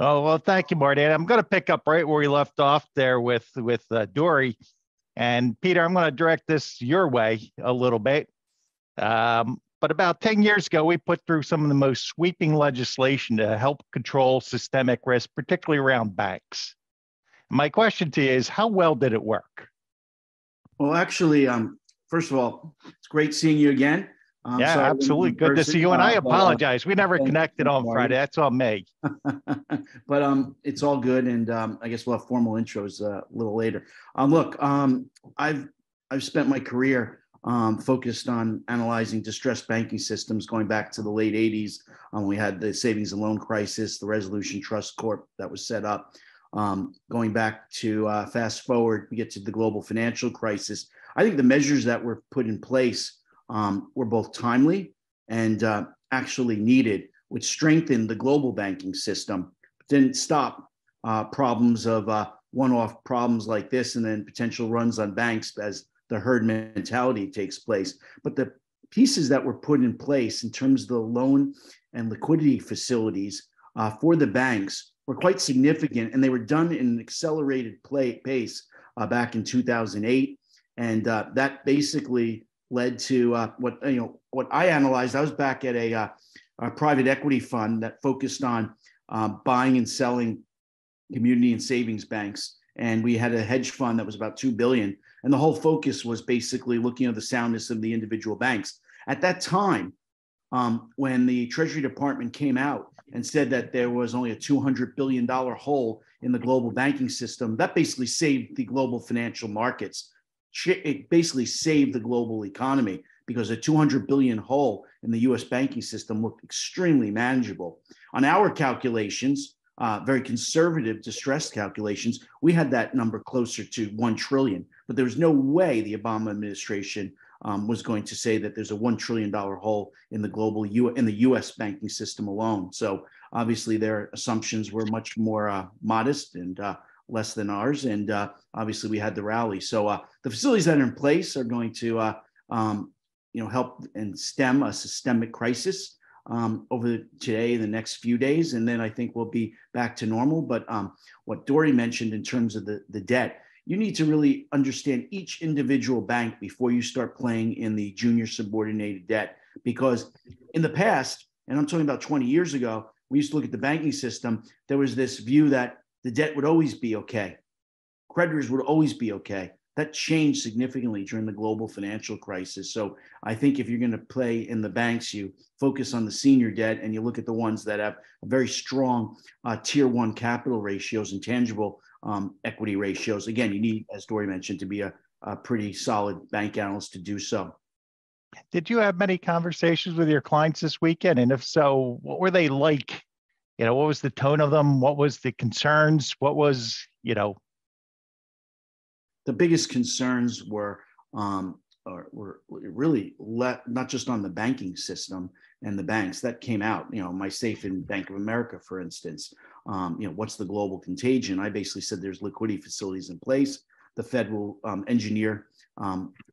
Oh, well, thank you, Marty. And I'm going to pick up right where we left off there with Dory. And Peter, I'm going to direct this your way a little bit. But about 10 years ago, we put through some of the most sweeping legislation to help control systemic risk, particularly around banks. My question to you is, how well did it work? Well, actually, first of all, it's great seeing you again. Yeah, Sorry, absolutely. in Good to person, see you. And I but apologize. We never thank connected you, on Marty. Friday. That's on me. But it's all good, and I guess we'll have formal intros a little later. Look, I've spent my career focused on analyzing distressed banking systems going back to the late '80s. We had the savings and loan crisis, the Resolution Trust Corp that was set up. Going back to fast forward, we get to the global financial crisis. I think the measures that were put in place were both timely and actually needed, which strengthened the global banking system, but didn't stop problems of one-off problems like this and then potential runs on banks as the herd mentality takes place. But the pieces that were put in place in terms of the loan and liquidity facilities for the banks were quite significant, and they were done in an accelerated pace back in 2008, and that basically led to what I analyzed. I was back at a private equity fund that focused on buying and selling community and savings banks, and we had a hedge fund that was about $2 billion, and the whole focus was basically looking at the soundness of the individual banks. At that time, when the Treasury Department came out and said that there was only a $200 billion hole in the global banking system, that basically saved the global financial markets. It basically saved the global economy because a $200 billion hole in the US banking system looked extremely manageable. On our calculations, very conservative, distressed calculations, we had that number closer to 1 trillion, but there was no way the Obama administration was going to say that there's a $1 trillion hole in the US banking system alone. So obviously their assumptions were much more modest and less than ours. And obviously we had the rally. So the facilities that are in place are going to help and stem a systemic crisis over today, the next few days. And then I think we'll be back to normal. But what Dory mentioned in terms of the debt, you need to really understand each individual bank before you start playing in the junior subordinated debt. Because in the past, and I'm talking about 20 years ago, we used to look at the banking system. There was this view that the debt would always be okay. Creditors would always be okay. That changed significantly during the global financial crisis. So I think if you're going to play in the banks, you focus on the senior debt and you look at the ones that have very strong tier one capital ratios and tangible equity ratios. Again, you need, as Dory mentioned, to be a pretty solid bank analyst to do so. Did you have many conversations with your clients this weekend? And if so, what were they like? What was the tone of them? What was the concerns? What was, The biggest concerns were really not just on the banking system and the banks that came out. My safe in Bank of America, for instance. What's the global contagion? I basically said there's liquidity facilities in place. The Fed will engineer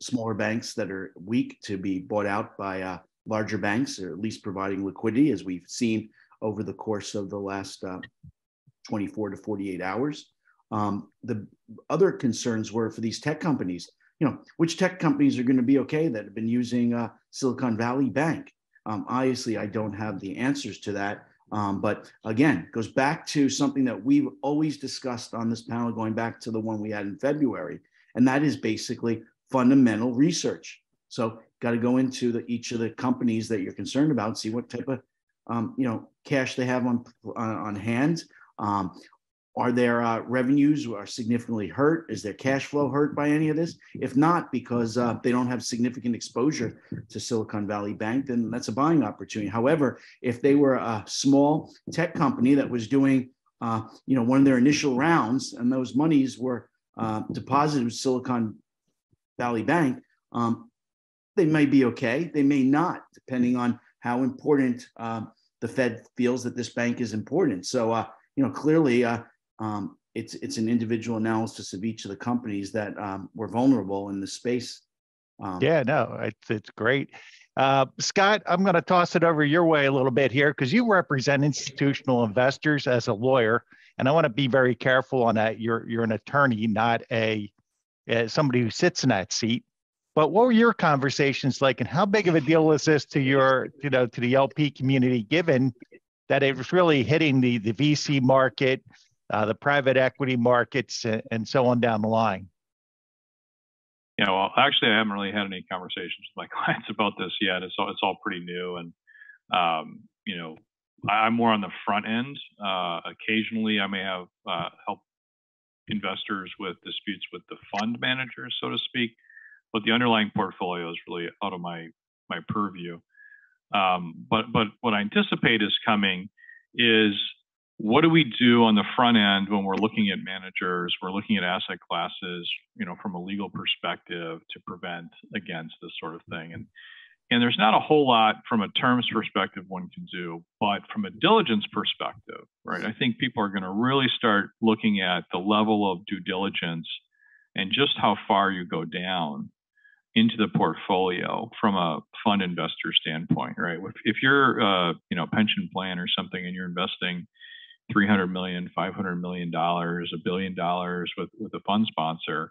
smaller banks that are weak to be bought out by larger banks, or at least providing liquidity, as we've seen over the course of the last 24 to 48 hours. The other concerns were for these tech companies, which tech companies are going to be okay that have been using Silicon Valley Bank. Obviously, I don't have the answers to that. But again, goes back to something that we've always discussed on this panel, going back to the one we had in February. And that is basically fundamental research. So got to go into each of the companies that you're concerned about, see what type of cash they have on hand. Are their revenues are significantly hurt? Is their cash flow hurt by any of this? If not, because they don't have significant exposure to Silicon Valley Bank, then that's a buying opportunity. However, if they were a small tech company that was doing, one of their initial rounds, and those monies were deposited with Silicon Valley Bank, they may be okay. They may not, depending on how important the Fed feels that this bank is important. So, clearly, it's an individual analysis of each of the companies that were vulnerable in this space. Yeah, no, it's great. Scott, I'm going to toss it over your way a little bit here because you represent institutional investors as a lawyer, and I want to be very careful on that. You're an attorney, not somebody who sits in that seat. But what were your conversations like, and how big of a deal is this to to the LP community, given that it was really hitting the VC market, the private equity markets, and so on down the line? Yeah, well, actually, I haven't really had any conversations with my clients about this yet. It's all pretty new, and I'm more on the front end. Occasionally, I may have helped investors with disputes with the fund managers, so to speak, but the underlying portfolio is really out of my purview. But what I anticipate is coming is, what do we do on the front end when we're looking at managers, we're looking at asset classes, from a legal perspective to prevent against this sort of thing. And there's not a whole lot from a terms perspective one can do, but from a diligence perspective, right? I think people are going to really start looking at the level of due diligence and just how far you go down into the portfolio from a fund investor standpoint, right? If you're a pension plan or something and you're investing $300 million, $500 million, $1 billion with a fund sponsor,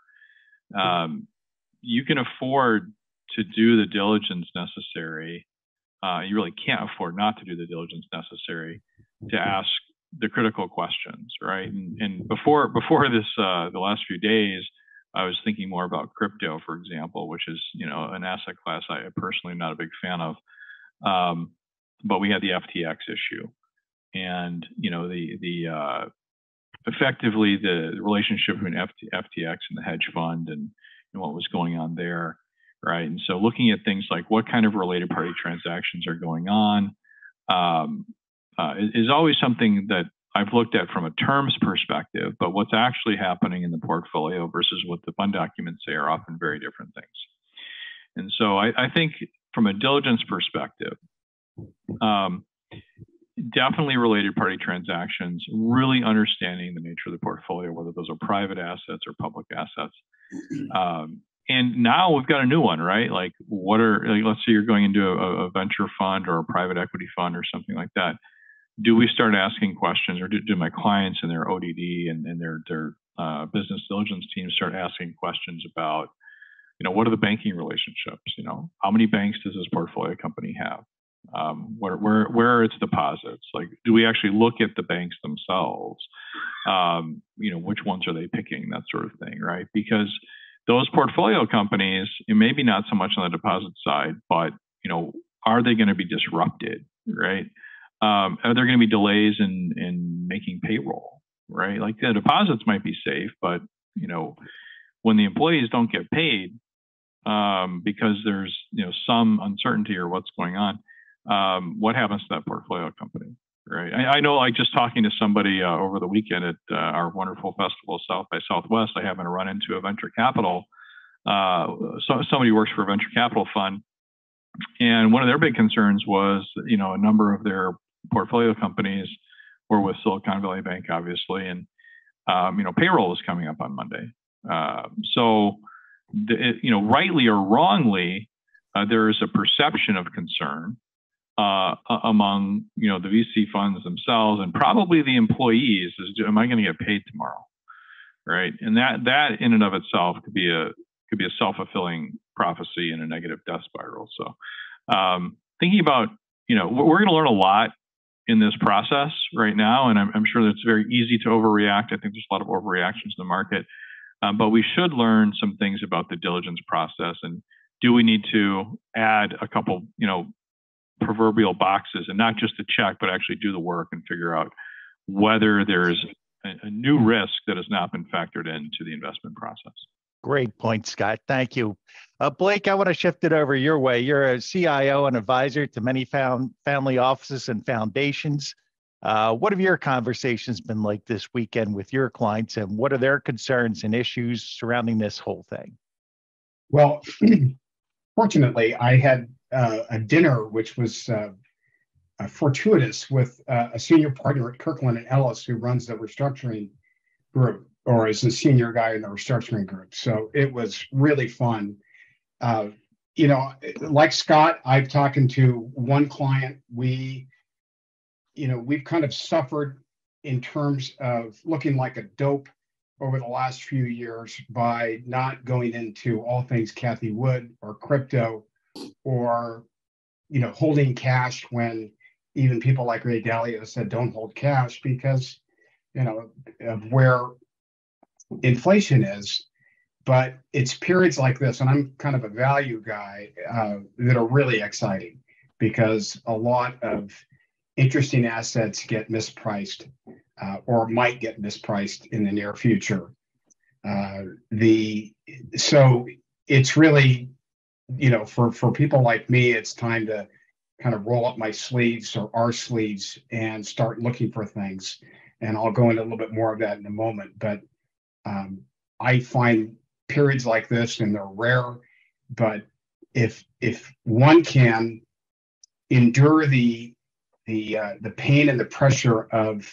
you can afford to do the diligence necessary. You really can't afford not to do the diligence necessary to ask the critical questions, right? And before this, the last few days, I was thinking more about crypto, for example, which is an asset class I personally am not a big fan of. But we had the FTX issue, and effectively the relationship between FTX and the hedge fund and what was going on there, right? And so looking at things like what kind of related party transactions are going on is always something that I've looked at from a terms perspective, but what's actually happening in the portfolio versus what the fund documents say are often very different things. And so I think from a diligence perspective, definitely related party transactions, really understanding the nature of the portfolio, whether those are private assets or public assets. And now we've got a new one, right? Like, let's say you're going into a venture fund or a private equity fund or something like that. Do we start asking questions, or do my clients and their ODD and their business diligence teams start asking questions about, what are the banking relationships? How many banks does this portfolio company have? Where are its deposits? Like, do we actually look at the banks themselves? Which ones are they picking? That sort of thing, right? Because those portfolio companies, maybe not so much on the deposit side, but are they going to be disrupted, right? Are there going to be delays in making payroll, right? Like, the deposits might be safe, but when the employees don't get paid because there's some uncertainty or what's going on, what happens to that portfolio company, right? I know, like, just talking to somebody over the weekend at our wonderful festival, South by Southwest, I happened to run into a venture capital, somebody who works for a venture capital fund, and one of their big concerns was, a number of their portfolio companies were with Silicon Valley Bank, obviously, and payroll is coming up on Monday. So, rightly or wrongly, there is a perception of concern among the VC funds themselves and probably the employees is, am I going to get paid tomorrow, right? And that in and of itself could be a self-fulfilling prophecy and a negative death spiral. So thinking about, we're going to learn a lot in this process right now, and I'm sure that it's very easy to overreact. I think there's a lot of overreactions in the market, but we should learn some things about the diligence process. And do we need to add a couple, proverbial boxes, and not just to check, but actually do the work and figure out whether there's a new risk that has not been factored into the investment process. Great point, Scott. Thank you. Blake, I want to shift it over your way. You're a CIO and advisor to many family offices and foundations. What have your conversations been like this weekend with your clients, and what are their concerns and issues surrounding this whole thing? Well, fortunately, I had a dinner which was fortuitous with a senior partner at Kirkland & Ellis who runs the restructuring group, or is a senior guy in the restructuring group. So it was really fun. you know, like Scott, I've talked to one client. We've kind of suffered in terms of looking like a dope over the last few years by not going into all things Cathie Wood or crypto, or, holding cash when even people like Ray Dalio said don't hold cash because, of where inflation is. But it's periods like this, and I'm kind of a value guy, that are really exciting because a lot of interesting assets get mispriced, or might get mispriced in the near future. So it's really, for people like me, it's time to kind of roll up my sleeves or our sleeves and start looking for things. And I'll go into a little bit more of that in a moment. But I find periods like this, and they're rare, but if one can endure the pain and the pressure of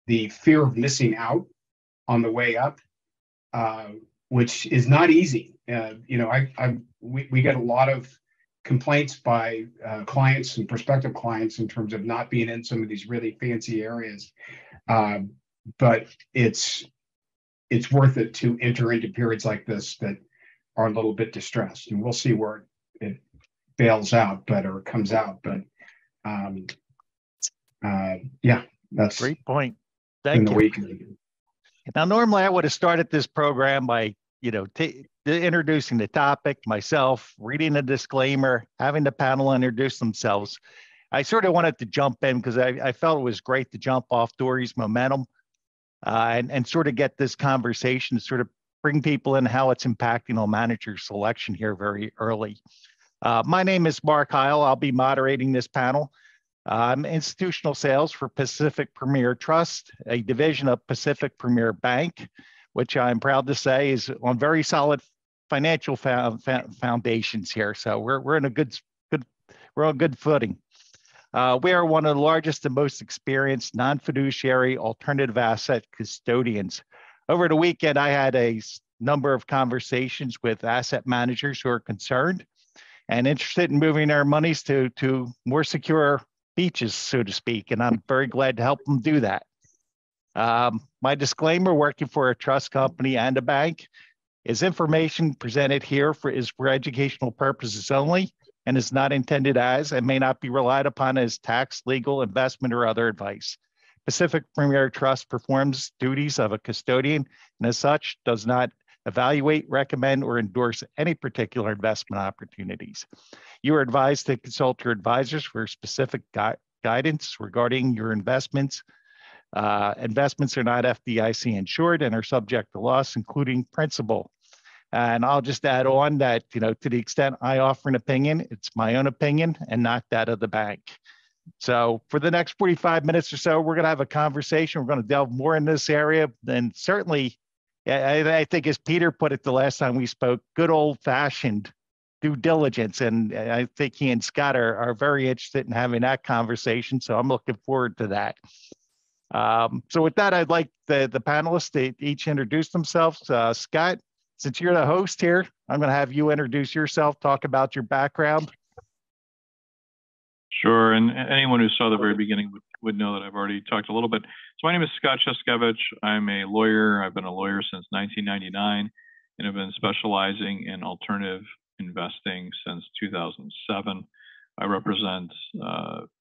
the fear of missing out on the way up, which is not easy. We get a lot of complaints by clients and prospective clients in terms of not being in some of these really fancy areas, but it's worth it to enter into periods like this that are a little bit distressed, and we'll see where it bails out, or comes out. But yeah, that's great point. Thank you. Now, normally I would have started this program by, introducing the topic, myself, reading a disclaimer, having the panel introduce themselves. I sort of wanted to jump in because I felt it was great to jump off Dory's momentum, and sort of get this conversation, sort of bring people in how it's impacting on manager selection here very early. My name is Mark Heil. I'll be moderating this panel. I'm institutional sales for Pacific Premier Trust, a division of Pacific Premier Bank, which I'm proud to say is on very solid financial foundations here. So we're in a we're on good footing. We are one of the largest and most experienced non-fiduciary alternative asset custodians. Over the weekend, I had a number of conversations with asset managers who are concerned and interested in moving their monies to more secure beaches, so to speak, and I'm very glad to help them do that. My disclaimer: working for a trust company and a bank is information presented here is for educational purposes only and is not intended as and may not be relied upon as tax, legal, investment, or other advice. Pacific Premier Trust performs duties of a custodian and as such does not evaluate, recommend, or endorse any particular investment opportunities. You are advised to consult your advisors for specific guidance regarding your investments. Investments are not FDIC insured and are subject to loss, including principal. And I'll just add on that, to the extent I offer an opinion, it's my own opinion and not that of the bank. So for the next 45 minutes or so, we're going to have a conversation. We're going to delve more in this area. And certainly, I think as Peter put it the last time we spoke, good old-fashioned due diligence. And I think he and Scott are very interested in having that conversation. So I'm looking forward to that. So with that, I'd like the panelists to each introduce themselves. Scott, since you're the host here, I'm going to have you introduce yourself, talk about your background. Sure, and anyone who saw the very beginning would know that I've already talked a little bit. So my name is Scott Cheskiewicz. I'm a lawyer. I've been a lawyer since 1999, and have been specializing in alternative investing since 2007. I represent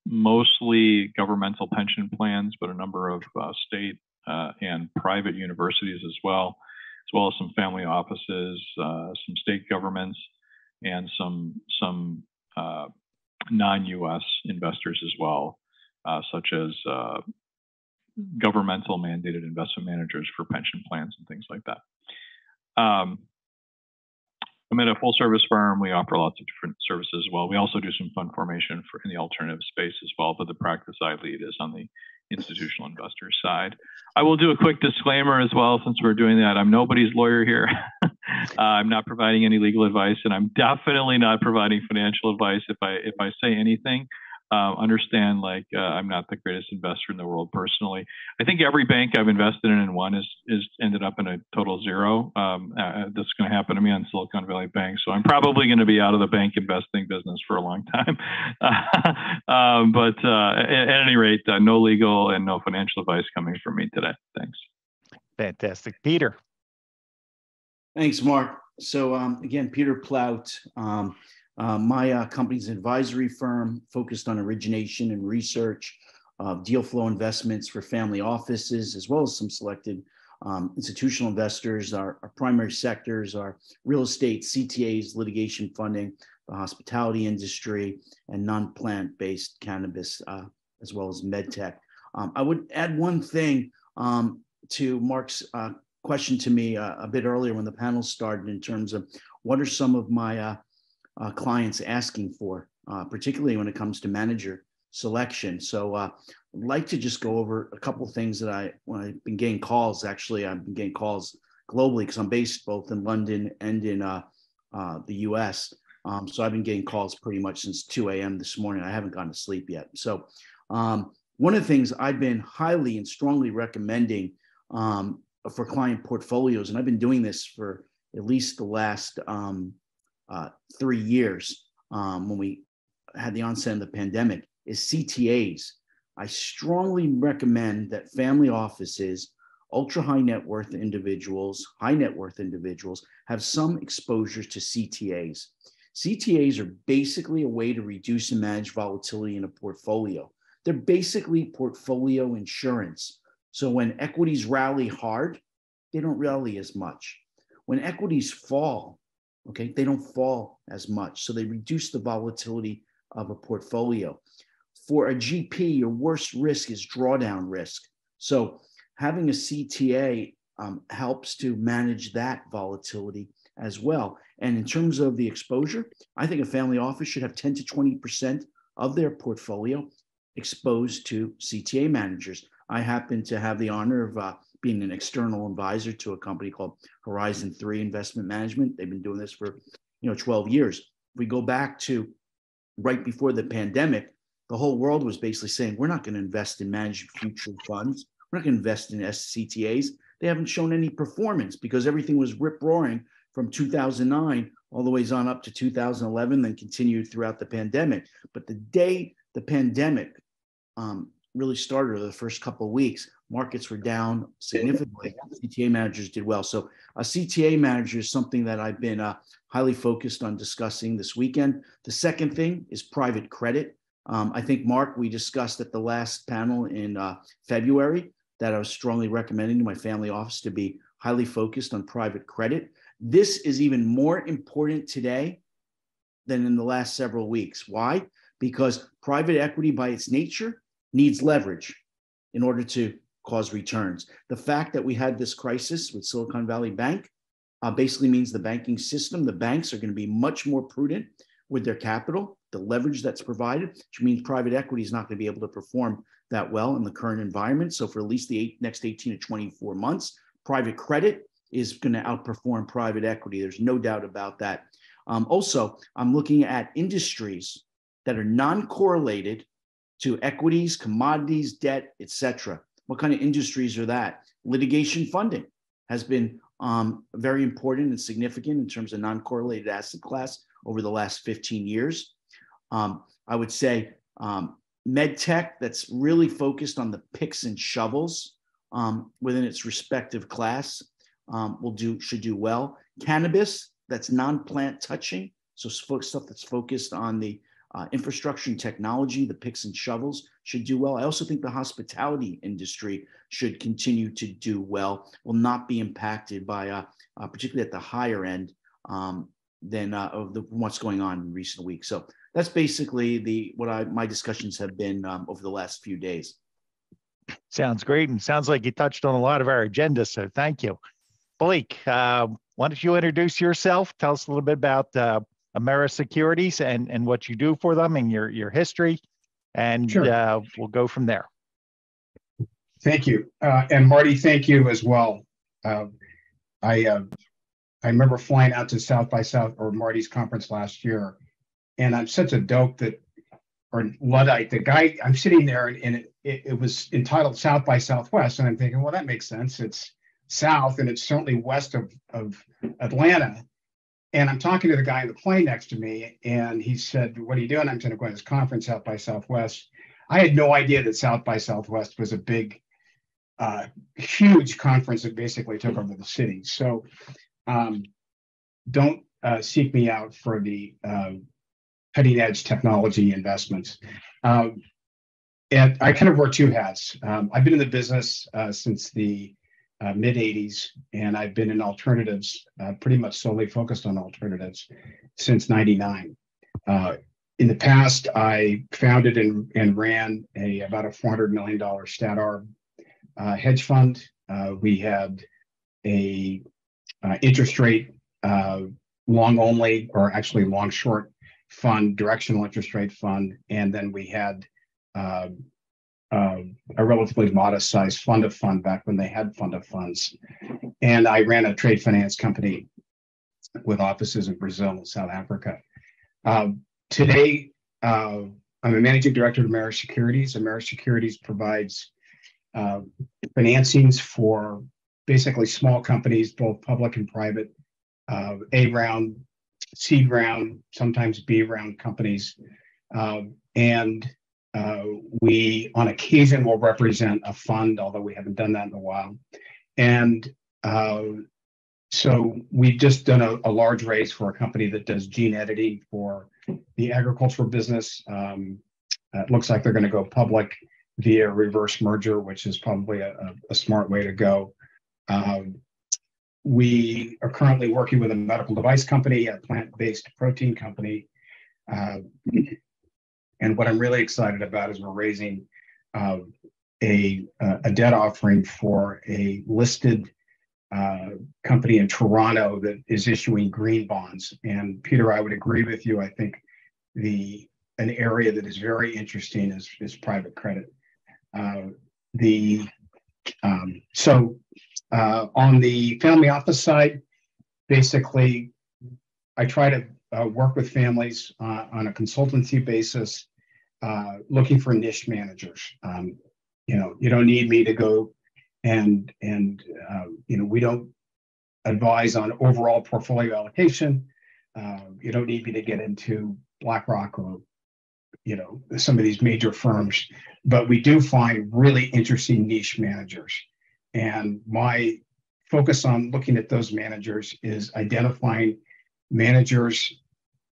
mostly governmental pension plans, but a number of state and private universities as well as some family offices, some state governments, and some non-U.S. investors as well, such as governmental mandated investment managers for pension plans and things like that. I'm at a full service firm. We offer lots of different services as well. We also do some fund formation in the alternative space as well, but the practice I lead is on the institutional investor side. I will do a quick disclaimer as well, since we're doing that. I'm nobody's lawyer here. I'm not providing any legal advice, and I'm definitely not providing financial advice. If I say anything, Understand, like, I'm not the greatest investor in the world personally. I think every bank I've invested in one is ended up in a total zero. That's going to happen to me on Silicon Valley Bank. So I'm probably going to be out of the bank investing business for a long time. But at any rate, no legal and no financial advice coming from me today. Thanks. Fantastic. Peter. Thanks, Mark. So again, Peter Plaut. My company's an advisory firm focused on origination and research of deal flow investments for family offices, as well as some selected institutional investors. Our primary sectors are real estate, CTAs, litigation funding, the hospitality industry, and non-plant-based cannabis, as well as med tech. I would add one thing to Mark's question to me a bit earlier when the panel started, in terms of what are some of my clients asking for, particularly when it comes to manager selection. So I'd like to just go over a couple of things that when I've been getting calls. Actually, I've been getting calls globally because I'm based both in London and in the US. So I've been getting calls pretty much since 2 a.m. this morning. I haven't gone to sleep yet. So one of the things I've been highly and strongly recommending for client portfolios, and I've been doing this for at least the last 3 years when we had the onset of the pandemic, is CTAs. I strongly recommend that family offices, ultra high net worth individuals, high net worth individuals have some exposure to CTAs. CTAs are basically a way to reduce and manage volatility in a portfolio. They're basically portfolio insurance. So when equities rally hard, they don't rally as much. When equities fall, okay, they don't fall as much. So they reduce the volatility of a portfolio. For a GP, your worst risk is drawdown risk. So having a CTA helps to manage that volatility as well. And in terms of the exposure, I think a family office should have 10 to 20% of their portfolio exposed to CTA managers. I happen to have the honor of being an external advisor to a company called Horizon 3 Investment Management. They've been doing this for 12 years. If we go back to right before the pandemic, the whole world was basically saying, we're not going to invest in managed future funds. We're not going to invest in CTAs. They haven't shown any performance because everything was rip-roaring from 2009 all the ways on up to 2011, then continued throughout the pandemic. But the day the pandemic really started, the first couple of weeks, markets were down significantly. CTA managers did well. So a CTA manager is something that I've been highly focused on discussing this weekend. The second thing is private credit. I think, Mark, we discussed at the last panel in February that I was strongly recommending to my family office to be highly focused on private credit. This is even more important today than in the last several weeks. Why? Because private equity by its nature needs leverage in order to cause returns. The fact that we had this crisis with Silicon Valley Bank basically means the banking system, the banks are going to be much more prudent with their capital, the leverage that's provided, which means private equity is not going to be able to perform that well in the current environment. So for at least the next 18 to 24 months, private credit is going to outperform private equity. There's no doubt about that. Also, I'm looking at industries that are non-correlated to equities, commodities, debt, etc. What kind of industries are that? Litigation funding has been very important and significant in terms of non-correlated asset class over the last 15 years. I would say med tech that's really focused on the picks and shovels within its respective class should do well. Cannabis that's non-plant touching, so stuff that's focused on the infrastructure and technology, the picks and shovels should do well. I also think the hospitality industry should continue to do well, will not be impacted by, particularly at the higher end, than what's going on in recent weeks. So that's basically my discussions have been over the last few days. Sounds great. And sounds like you touched on a lot of our agenda. So thank you. Blake, why don't you introduce yourself? Tell us a little bit about Amera Securities and what you do for them and your history. And sure. We'll go from there. Thank you. And Marty, thank you as well. I remember flying out to South by South or Marty's conference last year, and I'm such a dope or Luddite. The guy, I'm sitting there, and it was entitled South by Southwest, and I'm thinking, well, that makes sense. It's south, and it's certainly west of Atlanta. And I'm talking to the guy in the plane next to me, and he said, "What are you doing?" I'm going to go to this conference, South by Southwest. I had no idea that South by Southwest was a big, huge conference that basically took over the city. So don't seek me out for the cutting edge technology investments. And I kind of wear two hats. I've been in the business since the mid 80s, and I've been in alternatives, pretty much solely focused on alternatives since 99. In the past, I founded and ran about a $400 million stat arb hedge fund. We had a interest rate long only, or actually long short fund, directional interest rate fund, and then we had a relatively modest sized fund of fund back when they had fund of funds. And I ran a trade finance company with offices in Brazil and South Africa. Today, I'm a managing director of Amera Securities. Amera Securities provides financings for basically small companies, both public and private, A round, seed round, sometimes B round companies. And we, on occasion, will represent a fund, although we haven't done that in a while. And so we've just done a large raise for a company that does gene editing for the agricultural business. It looks like they're going to go public via reverse merger, which is probably a smart way to go. We are currently working with a medical device company, a plant-based protein company. And what I'm really excited about is we're raising a debt offering for a listed company in Toronto that is issuing green bonds. And Peter, I would agree with you. I think an area that is very interesting is private credit. On the family office side, basically, I try to work with families on a consultancy basis, looking for niche managers. You don't need me to go and we don't advise on overall portfolio allocation. You don't need me to get into BlackRock or some of these major firms, but we do find really interesting niche managers. And my focus on looking at those managers is identifying managers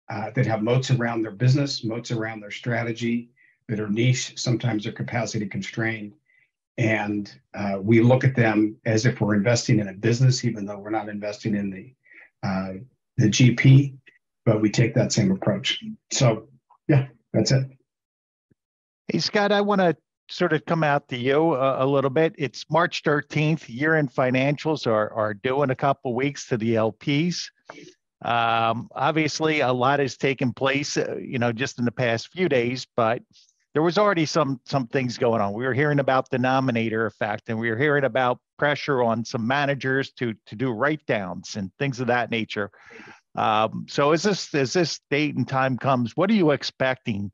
that have moats around their business, moats around their strategy, that are niche. Sometimes they're capacity constrained. And we look at them as if we're investing in a business, even though we're not investing in the GP, but we take that same approach. So yeah, that's it. Hey, Scott, I want to sort of come out to you a little bit. It's March 13th. Year-end financials are due in a couple of weeks to the LPs. Obviously, a lot has taken place, just in the past few days, but there was already some things going on. We were hearing about the denominator effect, and we were hearing about pressure on some managers to do write-downs and things of that nature. So as this date and time comes, what are you expecting?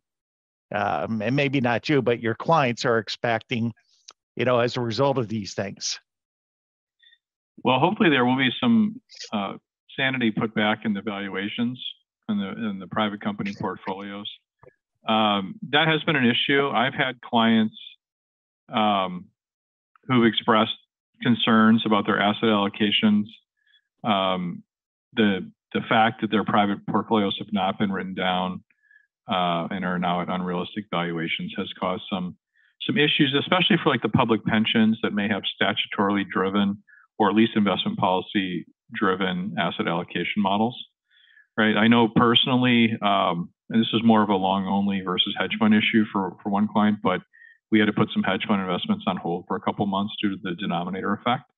And maybe not you, but your clients are expecting, as a result of these things? Well, hopefully there will be some sanity put back in the valuations in the private company portfolios. That has been an issue. I've had clients who've expressed concerns about their asset allocations. The fact that their private portfolios have not been written down and are now at unrealistic valuations has caused some issues, especially for like the public pensions that may have statutorily driven or at least investment policy driven asset allocation models, right? I know personally, and this is more of a long only versus hedge fund issue for one client, but we had to put some hedge fund investments on hold for a couple months due to the denominator effect.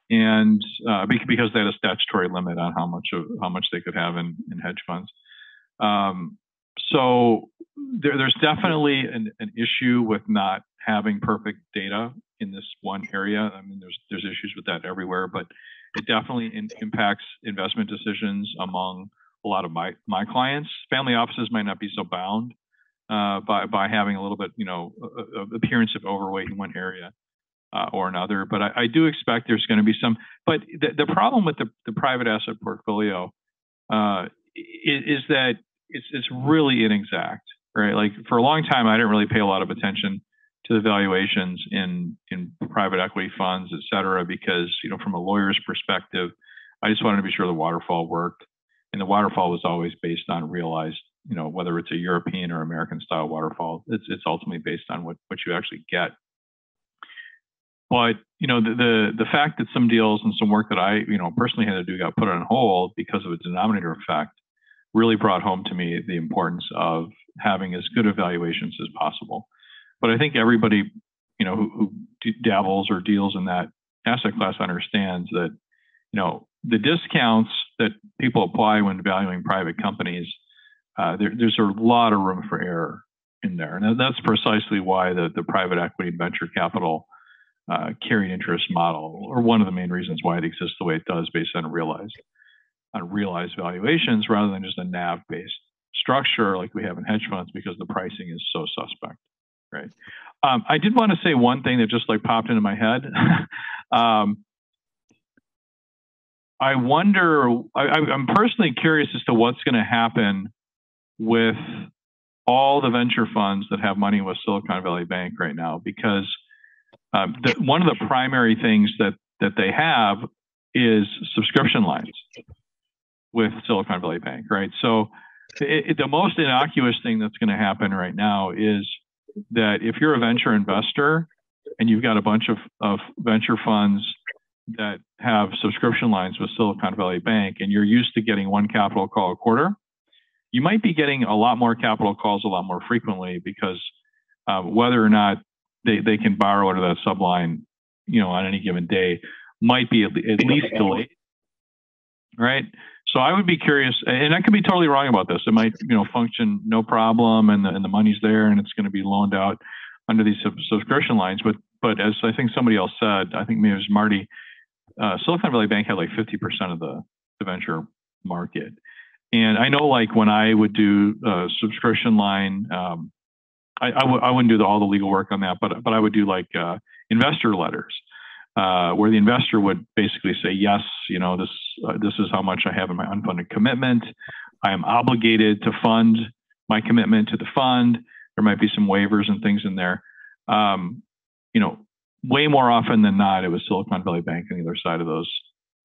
And because they had a statutory limit on how much they could have in hedge funds. So there's definitely an issue with not having perfect data in this one area. I mean, there's issues with that everywhere, but it definitely impacts investment decisions among a lot of my clients. Family offices might not be so bound by having a little bit, appearance of overweight in one area or another. But I do expect there's going to be some. But the problem with the private asset portfolio is that it's really inexact, right? Like for a long time, I didn't really pay a lot of attention to the valuations in private equity funds, et cetera, because, from a lawyer's perspective, I just wanted to be sure the waterfall worked. And the waterfall was always based on realized, whether it's a European or American style waterfall, it's ultimately based on what you actually get. But, the fact that some deals and some work that I, personally had to do got put on hold because of a denominator effect really brought home to me the importance of having as good evaluations as possible. But I think everybody, who dabbles or deals in that asset class understands that, the discounts that people apply when valuing private companies, there's a lot of room for error in there. And that's precisely why the private equity and venture capital carried interest model, or one of the main reasons why it exists the way it does, based on realized valuations rather than just a NAV-based structure like we have in hedge funds, because the pricing is so suspect, right? I did want to say one thing that just popped into my head. I wonder, I'm personally curious as to what's going to happen with all the venture funds that have money with Silicon Valley Bank right now, because one of the primary things that they have is subscription lines with Silicon Valley Bank, right? So the most innocuous thing that's going to happen right now is that if you're a venture investor and you've got a bunch of venture funds that have subscription lines with Silicon Valley Bank, and you're used to getting one capital call a quarter, you might be getting a lot more capital calls a lot more frequently, because whether or not they can borrow out of that subline, on any given day, might be at least delayed, right? So I would be curious, and I could be totally wrong about this. It might, function no problem, and the money's there, and it's going to be loaned out under these subscription lines. But as I think somebody else said, I think maybe it was Marty, Silicon Valley Bank had 50% of the venture market. And I know, when I would do subscription line, I wouldn't do all the legal work on that, but I would do investor letters, where the investor would basically say, yes, this is how much I have in my unfunded commitment. I am obligated to fund my commitment to the fund. There might be some waivers and things in there. Way more often than not, it was Silicon Valley Bank on the other side of those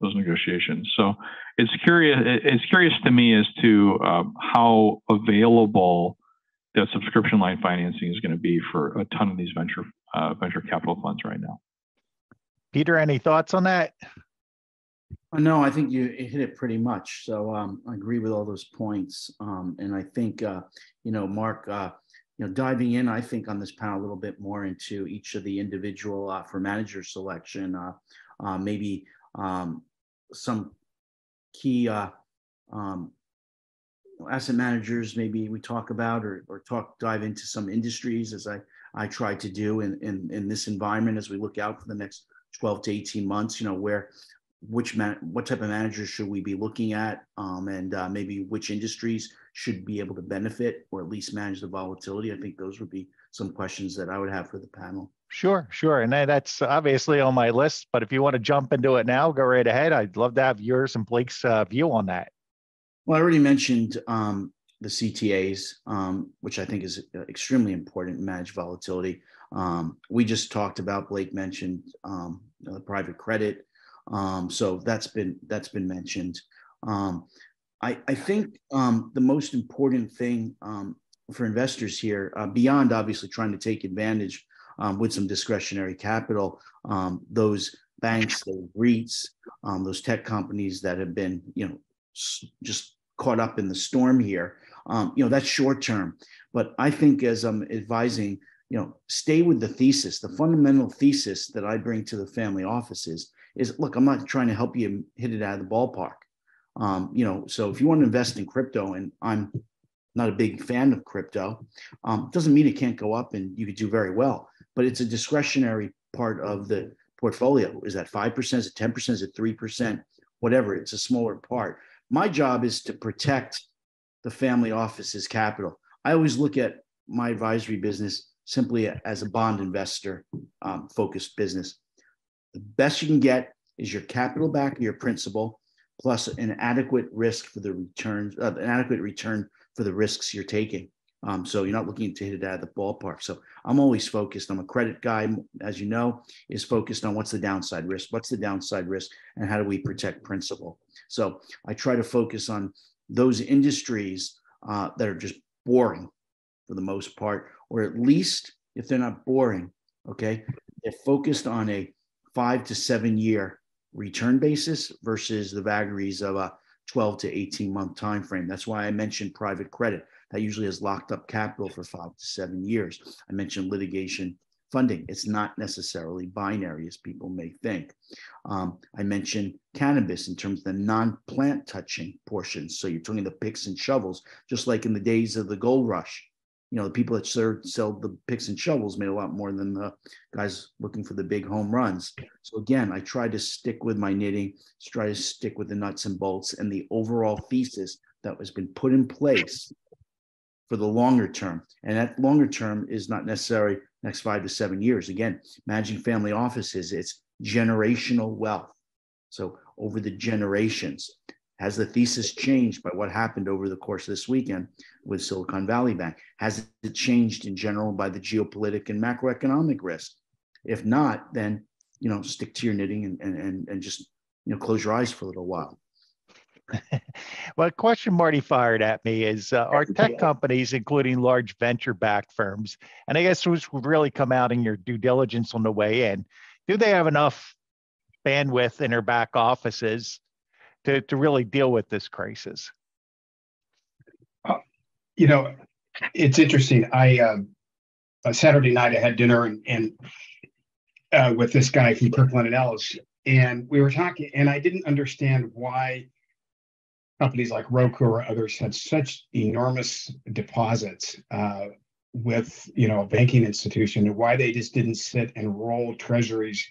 negotiations. So it's curious to me as to how available that subscription line financing is going to be for a ton of these venture capital funds right now. Peter, any thoughts on that? No, I think you hit it pretty much. So I agree with all those points. And I think, Mark, diving in, I think on this panel a little bit more into each of the individual for manager selection, maybe some key asset managers, maybe we talk about or dive into some industries, as I try to do in this environment as we look out for the next 12 to 18 months, what type of managers should we be looking at, and maybe which industries should be able to benefit or at least manage the volatility. I think those would be some questions that I would have for the panel. Sure. And that's obviously on my list, but if you want to jump into it now, go right ahead. I'd love to have yours and Blake's view on that. Well, I already mentioned the CTAs, which I think is extremely important to manage volatility. We just talked about, Blake mentioned the private credit. So that's been mentioned. I think the most important thing for investors here, beyond obviously trying to take advantage with some discretionary capital, those banks, those REITs, those tech companies that have been, just caught up in the storm here, that's short term. But I think, as I'm advising, stay with the thesis. The fundamental thesis that I bring to the family offices is, look, I'm not trying to help you hit it out of the ballpark. So if you want to invest in crypto, and I'm not a big fan of crypto, doesn't mean it can't go up and you could do very well, but it's a discretionary part of the portfolio. Is that 5%? Is it 10%? Is it 3%? Whatever, it's a smaller part. my job is to protect the family office's capital. I always look at my advisory business simply as a bond investor focused business. The best you can get is your capital back or your principal, plus an adequate risk for the returns, an adequate return for the risks you're taking. So you're not looking to hit it out of the ballpark. So I'm always focused. I'm a credit guy, as you know, is focused on what's the downside risk, and how do we protect principal. So I try to focus on those industries that are just boring for the most part, or at least if they're not boring, okay, they're focused on a 5 to 7 year return basis versus the vagaries of a 12 to 18 month time frame. That's why I mentioned private credit. That usually has locked up capital for 5 to 7 years. I mentioned litigation funding. It's not necessarily binary as people may think. I mentioned cannabis in terms of the non-plant touching portions. So you're talking the picks and shovels, just like in the days of the gold rush. You know, the people that sell the picks and shovels made a lot more than the guys looking for the big home runs. So again, I try to stick with my knitting, try to stick with the nuts and bolts and the overall thesis that has been put in place for the longer term. And that longer term is not necessarily next 5 to 7 years. Again, managing family offices, it's generational wealth. So over the generations, has the thesis changed by what happened over the course of this weekend with Silicon Valley Bank? Has it changed in general by the geopolitical and macroeconomic risk? If not, then, you know, stick to your knitting and just, you know, close your eyes for a little while. Well, a question Marty fired at me is, are tech companies, including large venture-backed firms, and I guess which would really come out in your due diligence on the way in, do they have enough bandwidth in their back offices to really deal with this crisis? You know, it's interesting. Saturday night I had dinner and with this guy from Kirkland and Ellis, and we were talking, and I didn't understand why companies like Roku or others had such enormous deposits with, you know, a banking institution, and why they just didn't sit and roll treasuries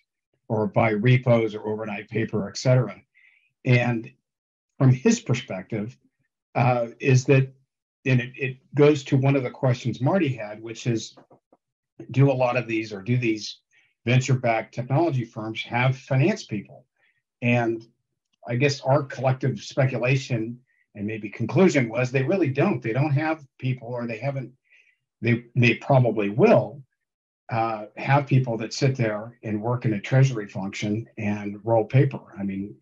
or buy repos or overnight paper, et cetera. And from his perspective, is that, and it goes to one of the questions Marty had, which is, do a lot of these, or do these venture-backed technology firms have finance people? And I guess our collective speculation and maybe conclusion was they really don't. They don't have people, or they haven't, they probably will have people that sit there and work in a treasury function and roll paper. I mean,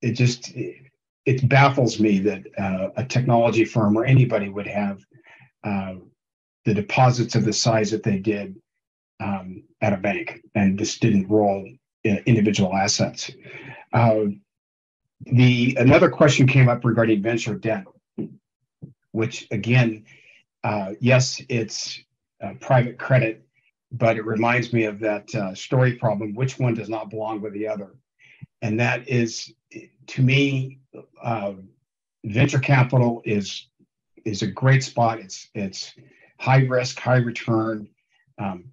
it baffles me that a technology firm or anybody would have the deposits of the size that they did at a bank and just didn't roll individual assets. Another question came up regarding venture debt, which again, yes, it's private credit, but it reminds me of that story problem: which one does not belong with the other? And that is, to me, venture capital is a great spot. It's high risk, high return,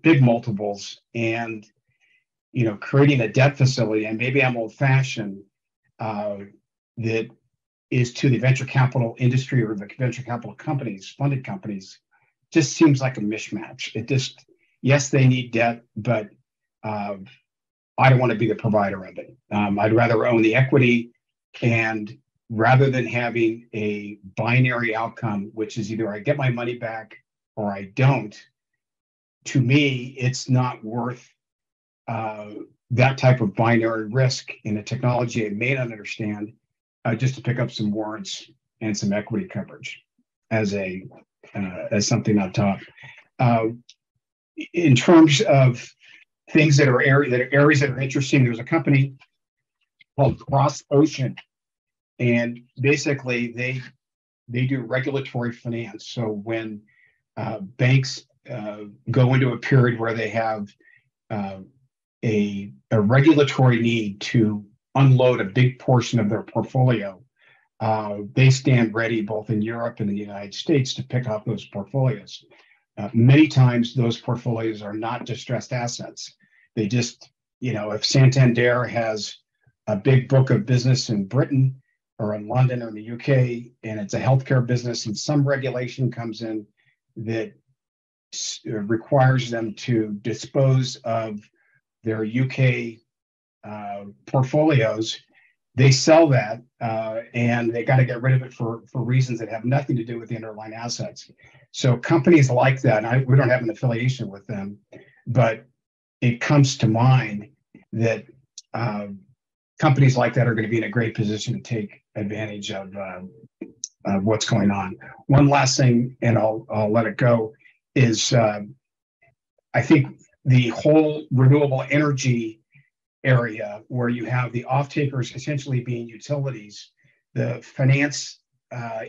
big multiples, and, you know, creating a debt facility, and maybe I'm old fashioned, that is to the venture capital industry or the venture capital companies, funded companies, just seems like a mismatch. It just, yes, they need debt, but I don't want to be the provider of it. I'd rather own the equity, and rather than having a binary outcome, which is either I get my money back or I don't, to me, it's not worth that type of binary risk in a technology I may not understand, just to pick up some warrants and some equity coverage as something on top. In terms of things that are areas that are interesting, there's a company called Cross Ocean, and basically they do regulatory finance. So when banks go into a period where they have a regulatory need to unload a big portion of their portfolio, they stand ready both in Europe and the United States to pick up those portfolios. Many times those portfolios are not distressed assets. They just, you know, if Santander has a big book of business in Britain, or in London or in the UK, and it's a healthcare business, and some regulation comes in that requires them to dispose of their UK portfolios, they sell that and they got to get rid of it for reasons that have nothing to do with the underlying assets. So companies like that, we don't have an affiliation with them, but it comes to mind that companies like that are going to be in a great position to take advantage of what's going on. One last thing, and I'll let it go, is I think the whole renewable energy area, where you have the off-takers essentially being utilities, the finance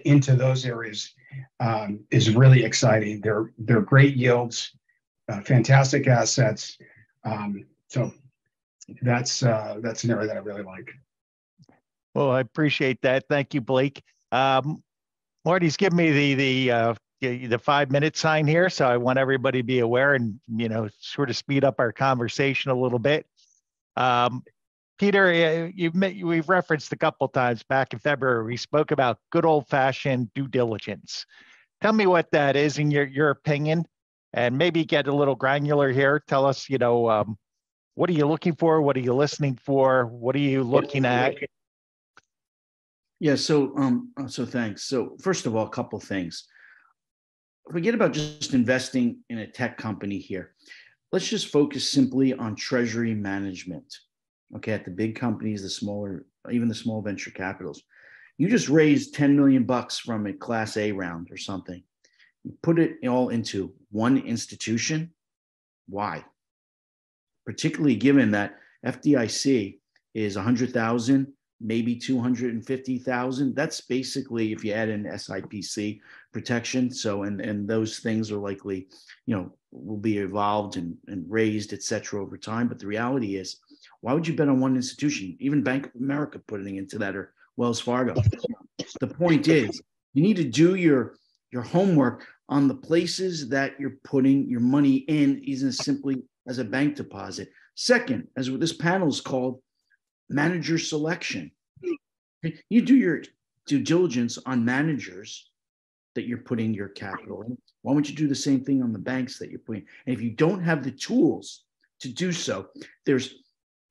into those areas is really exciting. They're great yields, fantastic assets. So that's an area that I really like. Well, I appreciate that. Thank you, Blake. Marty's given me the 5-minute sign here, so I want everybody to be aware and sort of speed up our conversation a little bit. Peter, we've referenced a couple of times back in February. We spoke about good old-fashioned due diligence. Tell me what that is in your opinion, and maybe get a little granular here. Tell us, what are you looking for? What are you listening for? What are you looking at? Yeah. So thanks. So first of all, a couple things. Forget about just investing in a tech company here. Let's just focus simply on treasury management. Okay, at the big companies, the smaller, even the small venture capitals. You just raised $10 million from a Class A round or something. You put it all into one institution. Why? Particularly given that FDIC is 100,000, maybe 250,000. That's basically if you add in SIPC protection. So, and those things are likely, will be evolved and raised, et cetera, over time. But the reality is, why would you bet on one institution? Even Bank of America putting into that, or Wells Fargo. The point is, you need to do your homework on the places that you're putting your money in, isn't simply as a bank deposit. Second, as what this panel is called, manager selection. You do your due diligence on managers that you're putting your capital in. Why don't you do the same thing on the banks that you're putting? And if you don't have the tools to do so, there's,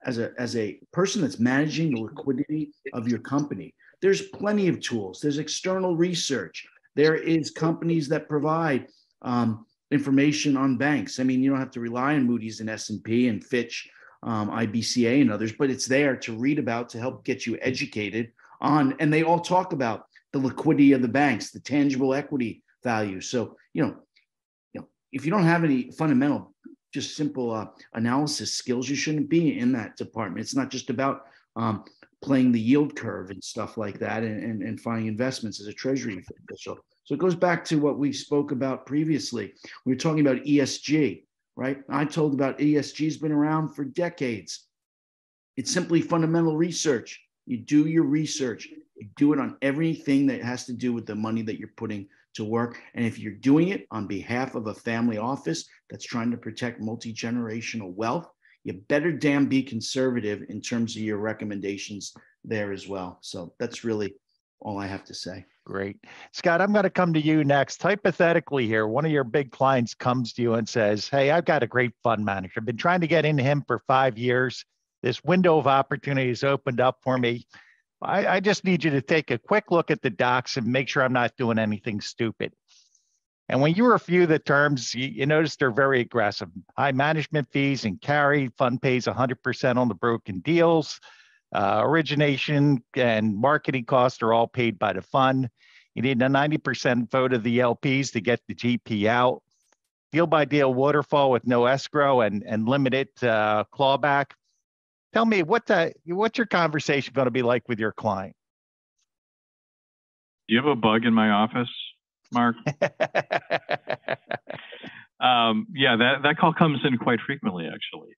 as a person that's managing the liquidity of your company, there's plenty of tools. There's external research. There is companies that provide information on banks. I mean, you don't have to rely on Moody's and S&P and Fitch, IBCA and others, but it's there to read about, to help get you educated on, and they all talk about the liquidity of the banks, the tangible equity value. So, if you don't have any fundamental, just simple analysis skills, you shouldn't be in that department. It's not just about playing the yield curve and stuff like that and finding investments as a treasury official. So it goes back to what we spoke about previously. We were talking about ESG, right? I told about ESG has been around for decades. It's simply fundamental research. You do your research. You do it on everything that has to do with the money that you're putting to work. And if you're doing it on behalf of a family office that's trying to protect multi-generational wealth, you better damn be conservative in terms of your recommendations there as well. So that's really all I have to say. Great. Scott, I'm going to come to you next. Hypothetically here, one of your big clients comes to you and says, hey, I've got a great fund manager. I've been trying to get into him for 5 years. This window of opportunity has opened up for me. I just need you to take a quick look at the docs and make sure I'm not doing anything stupid. And when you review the terms, you notice they're very aggressive. High management fees and carry. Fund pays 100% on the broken deals. Origination and marketing costs are all paid by the fund. You need a 90% vote of the LPs to get the GP out. Deal by deal waterfall with no escrow and limited clawback. Tell me what's your conversation going to be like with your client? Do you have a bug in my office, Mark? Yeah, that call comes in quite frequently, actually.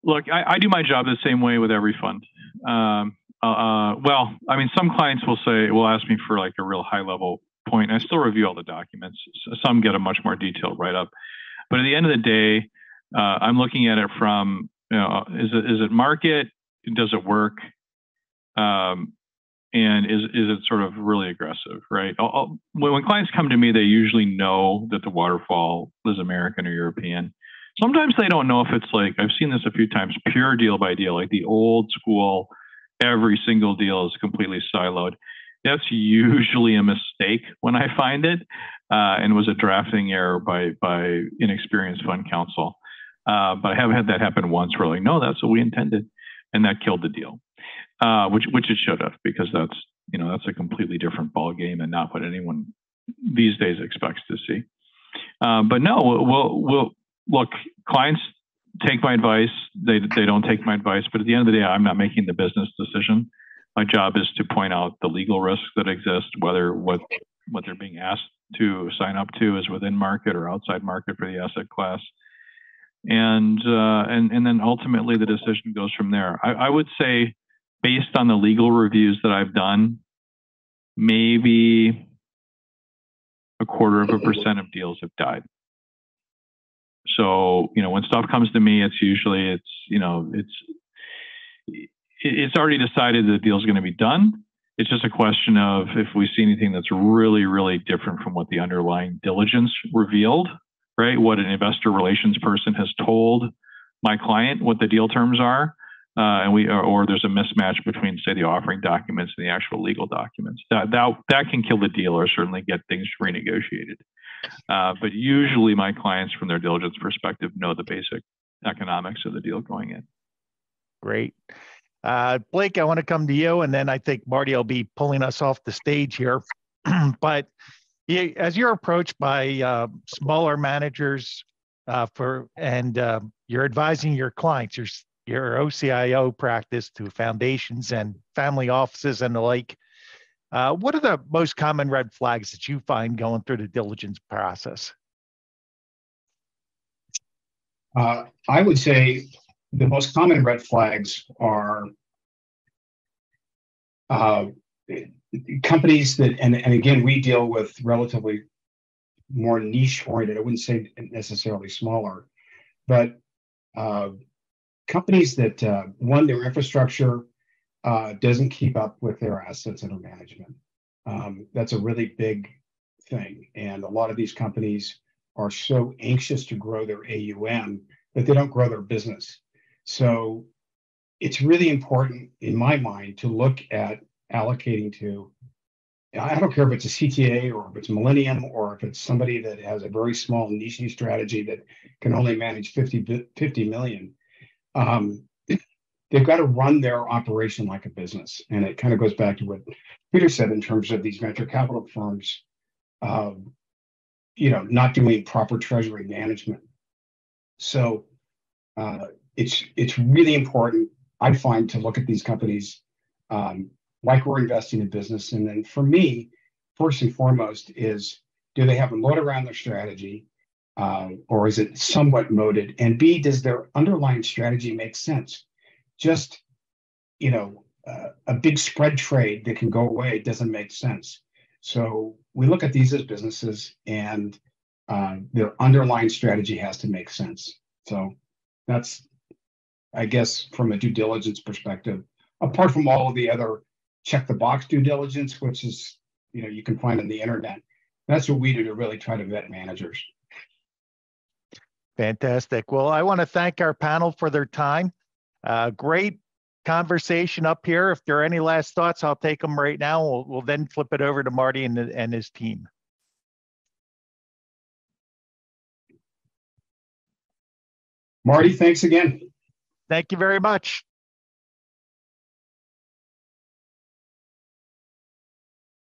Look, I do my job the same way with every fund. Well, I mean, some clients will ask me for like a real high level point. I still review all the documents. Some get a much more detailed write up. But at the end of the day, I'm looking at it from, is it market? Does it work? And is it sort of really aggressive, right? When clients come to me, they usually know that the waterfall is American or European. Sometimes they don't know if it's like, I've seen this a few times, pure deal by deal, like the old school, every single deal is completely siloed. That's usually a mistake when I find it, and was a drafting error by inexperienced fund counsel. But I have had that happen once where like, no, that's what we intended. And that killed the deal. Which it should have, because that's a completely different ball game and not what anyone these days expects to see. But no, we'll look. Clients take my advice. They don't take my advice. But at the end of the day, I'm not making the business decision. My job is to point out the legal risks that exist, whether what they're being asked to sign up to is within market or outside market for the asset class. And then ultimately the decision goes from there. I would say, based on the legal reviews that I've done, maybe 0.25% of deals have died. So, when stuff comes to me, it's usually, it's already decided the deal is going to be done. It's just a question of if we see anything that's really, really different from what the underlying diligence revealed, right? What an investor relations person has told my client, what the deal terms are. Or there's a mismatch between, say, the offering documents and the actual legal documents. That can kill the deal or certainly get things renegotiated. But usually my clients, from their diligence perspective, know the basic economics of the deal going in. Great. Blake, I want to come to you, and then I think Marty will be pulling us off the stage here. But as you're approached by smaller managers you're advising your clients, your OCIO practice to foundations and family offices and the like, what are the most common red flags that you find going through the diligence process? I would say the most common red flags are companies that, and again, we deal with relatively more niche oriented, I wouldn't say necessarily smaller, but companies that, one, their infrastructure doesn't keep up with their assets under management. That's a really big thing. And a lot of these companies are so anxious to grow their AUM that they don't grow their business. So it's really important, in my mind, to look at allocating to, I don't care if it's a CTA or if it's Millennium or if it's somebody that has a very small niche strategy that can only manage 50 million. They've got to run their operation like a business. And it kind of goes back to what Peter said in terms of these venture capital firms, not doing proper treasury management. So it's really important, I find, to look at these companies like we're investing in business. And then for me, first and foremost is, do they have a moat around their strategy? Or is it somewhat moated? And B, does their underlying strategy make sense? Just, a big spread trade that can go away doesn't make sense. So we look at these as businesses, and their underlying strategy has to make sense. So that's, I guess, from a due diligence perspective, apart from all of the other check the box due diligence, which is, you can find on the internet. That's what we do to really try to vet managers. Fantastic. Well, I want to thank our panel for their time. Great conversation up here. If there are any last thoughts, I'll take them right now. We'll then flip it over to Marty and his team. Marty, thanks again. Thank you very much.